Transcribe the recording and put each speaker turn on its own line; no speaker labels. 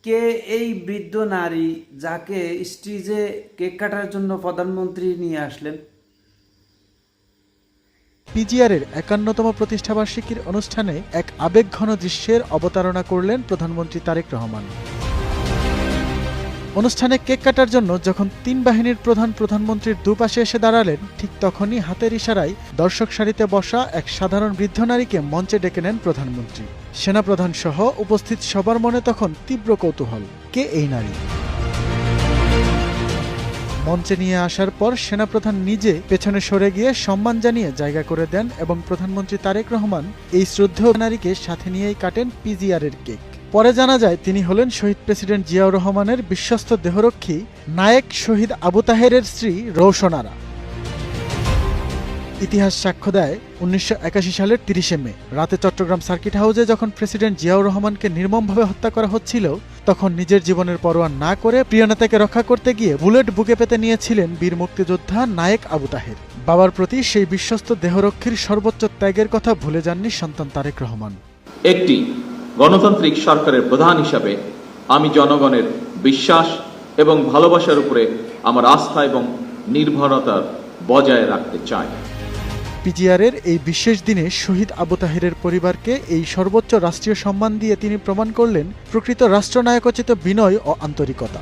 কে এই বৃদ্ধ নারী যাকে স্টেজে কেক কাটার জন্য প্রধানমন্ত্রী নিয়ে আসলেন?
পিজিআরের ৫১তম প্রতিষ্ঠাবার্ষিকীর অনুষ্ঠানে এক আবেগঘন দৃশ্যের অবতারণা করলেন প্রধানমন্ত্রী তারেক রহমান। অনুষ্ঠানে কেক কাটার জন্য যখন তিন বাহিনীর প্রধানমন্ত্রীর দুপাশে এসে দাঁড়ালেন, ঠিক তখনই হাতের ইশারায় দর্শক সারিতে বসা এক সাধারণ বৃদ্ধ নারীকে মঞ্চে ডেকে নেন প্রধানমন্ত্রী। সেনাপ্রধান সহ উপস্থিত সবার মনে তখন তীব্র কৌতূহল, কে এই নারী? মঞ্চে নিয়ে আসার পর সেনাপ্রধান নিজে পেছনে সরে গিয়ে সম্মান জানিয়ে জায়গা করে দেন এবং প্রধানমন্ত্রী তারেক রহমান এই শ্রদ্ধেয় নারীকে সাথে নিয়েই কাটেন পিজিআরের কেক। পরে জানা যায় তিনি হলেন শহীদ প্রেসিডেন্ট জিয়াউর রহমানের বিশ্বস্ত দেহরক্ষী নায়েক শহীদ আবু তাহেরের স্ত্রী রওশন আরা। ইতিহাস সাক্ষ্য দেয় ১৯৮১ সালের ৩০শে মে রাতে চট্টগ্রাম সার্কিট হাউসে যখন প্রেসিডেন্ট জিয়াউর রহমানকে নির্মমভাবে হত্যা করা হচ্ছিল, তখন নিজের জীবনের পরোয়া না করে প্রিয় নেতাকে রক্ষা করতে গিয়ে বুলেট বুকে পেতে নিয়েছিলেন বীর মুক্তিযোদ্ধা নায়েক আবু তাহের। বাবার প্রতি সেই বিশ্বস্ত দেহরক্ষীর সর্বোচ্চ ত্যাগের কথা ভুলে যাননি সন্তান তারেক রহমান।
একটি গণতান্ত্রিক সরকারের প্রধান হিসাবে আমি জনগণের বিশ্বাস এবং ভালোবাসার উপরে আমার আস্থা এবং নির্ভরতা বজায় রাখতে চাই।
পিজিআরের এই বিশেষ দিনে শহীদ আবু তাহেরের পরিবারকে এই সর্বোচ্চ রাষ্ট্রীয় সম্মান দিয়ে তিনি প্রমাণ করলেন প্রকৃত রাষ্ট্রনায়কোচিত বিনয় ও আন্তরিকতা।